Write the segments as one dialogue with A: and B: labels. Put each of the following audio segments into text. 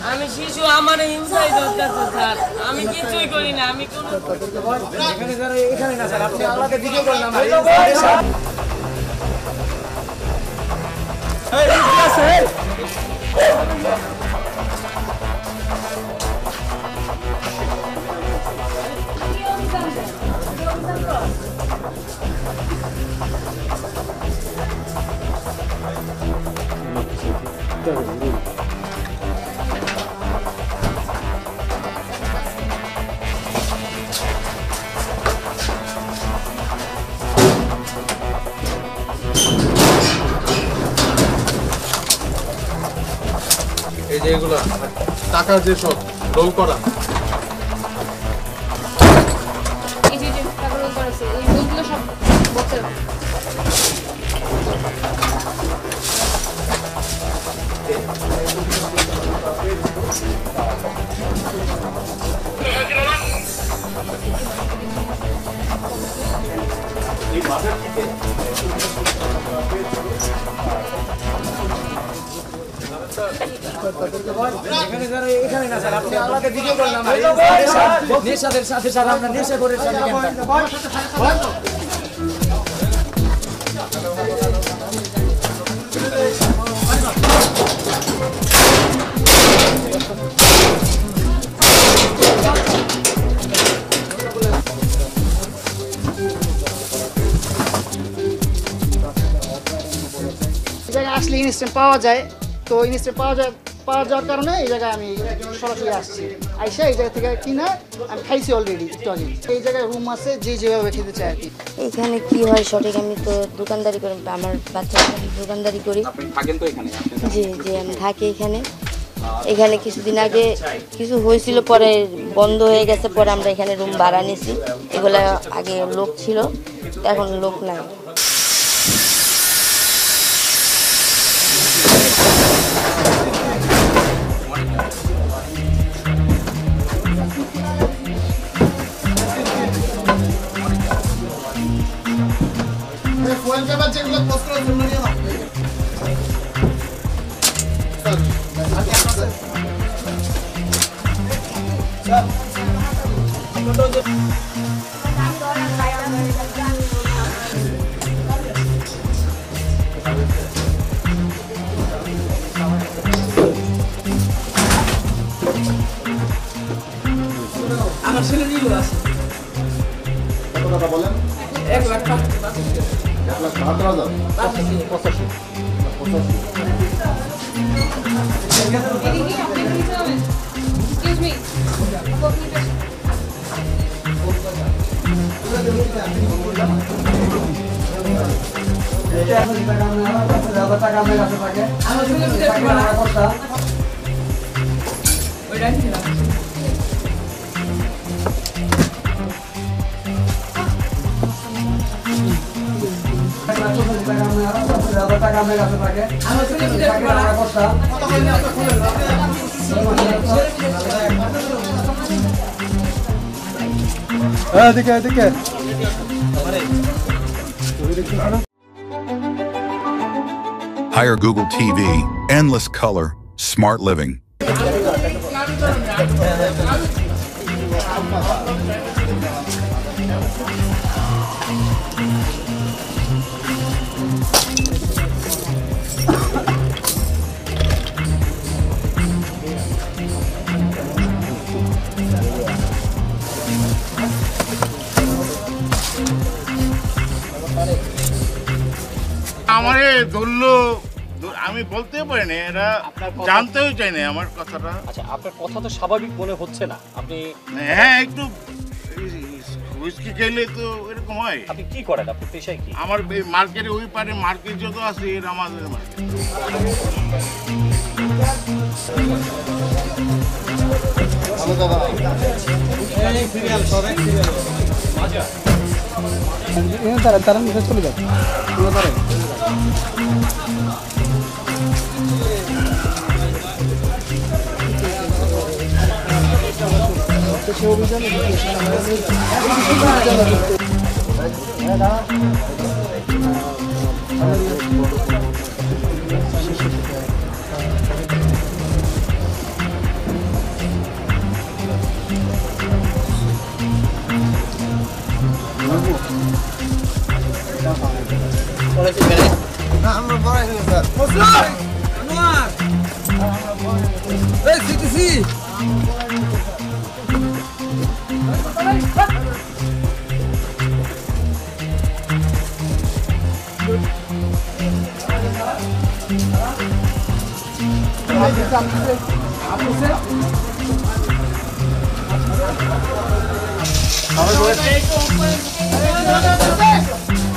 A: আমি শিশু আমার হিংসাই করতেছে স্যার আমি কিছুই করি না আমি কোনো
B: এখানে স্যার এখানে না স্যার আপনি আলাদা ভিডিও করলাম এই কি আছে
C: এই যে এগুলো টাকা যে সব রোল করা
D: এই যে টাকা রোল করেছে এই রোলগুলো সব বক্সে রাখো
B: এই মাথার দিকে এখানে স্যার এখানে না স্যার আপনি আলাদা ভিডিও করলাম নেশাদের সাথে স্যার আমরা নেশা করে
E: আসলে ইনস্ট্যান্ট পাওয়া যায় তো ইনস্ট্যান্ট পাওয়া যাওয়ার কারণে এই জায়গায় আমি সরাসরি আসছি আইসা এই জায়গা থেকে কিনা আমি খাইছি অলরেডি একটু আগে এই জায়গায় রুম আছে যেভাবে খেতে চাই আর কি
F: এখানে কি হয় সঠিক আমি তো দোকানদারি করি আমার বাচ্চা দোকানদারি করি জি জি আমি থাকি এখানে কিছুদিন আগে কিছু হয়েছিল পরে বন্ধ হয়ে গেছে পরে আমরা এখানে রুম ভাড়া নিয়েছি এগুলা আগে লোক ছিল এখন লোক নাই
A: আমার ছেলে নিল আছে
C: কত টাকা বলেন
A: 1,75,000
D: এক্সকিউজ মি
C: এদিকে
G: Hire Google TV, endless color, smart living.
H: আমারে ধরলো আমি বলতে পারি না এরা জানতেও চাই না আমার কথাটা
I: আচ্ছা আপনার কথা তো স্বাভাবিক মনে হচ্ছে না আপনি
H: হ্যাঁ একটু হুইস্কি খেলে তো এরকম হয়
I: আপনি কি করেন আপনি পেশায় কি
H: আমার মার্কেটে ওই পারে মার্কেট যত আছে এর আমাদের মার্কেট
B: তারা চলে যাবে সে অভিযানে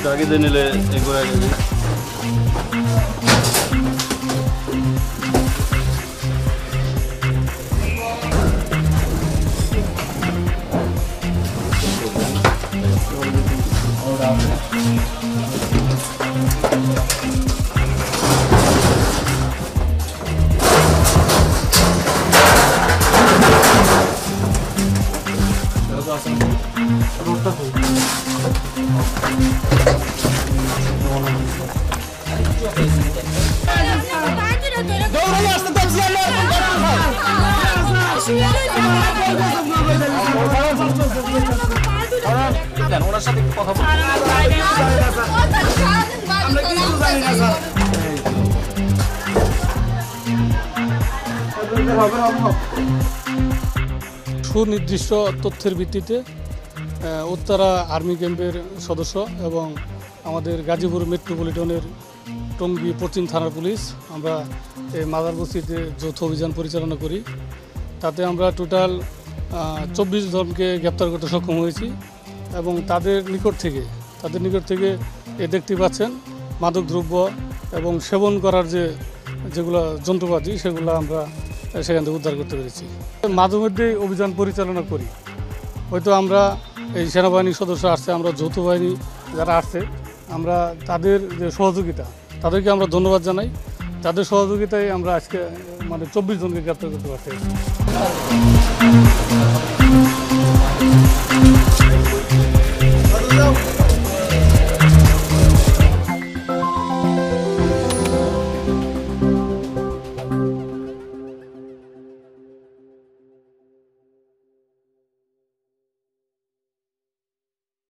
I: জাগিয়ে নিলে এগুলো ওনার সাথে একটু কথা বলুন।
J: সুনির্দিষ্ট তথ্যের ভিত্তিতে উত্তরা আর্মি ক্যাম্পের সদস্য এবং আমাদের গাজীপুর মেট্রোপলিটনের টঙ্গী পশ্চিম থানার পুলিশ আমরা এই মাদার বস্তিতে যৌথ অভিযান পরিচালনা করি। তাতে আমরা টোটাল 24 জনকে গ্রেপ্তার করতে সক্ষম হয়েছি এবং তাদের নিকট থেকে দেখতে পাচ্ছেন মাদকদ্রব্য এবং সেবন করার যেগুলো যন্ত্রপাতি সেগুলো আমরা সেখান থেকে উদ্ধার করতে পেরেছি। মাঝে মধ্যেই অভিযান পরিচালনা করি, হয়তো আমরা এই সেনাবাহিনীর সদস্য আসছে, আমরা যৌথ বাহিনী যারা আসছে, আমরা তাদের যে সহযোগিতা তাদেরকে আমরা ধন্যবাদ জানাই। তাদের সহযোগিতায় আমরা আজকে 24 জনকে গ্রেপ্তার করতে পারছি।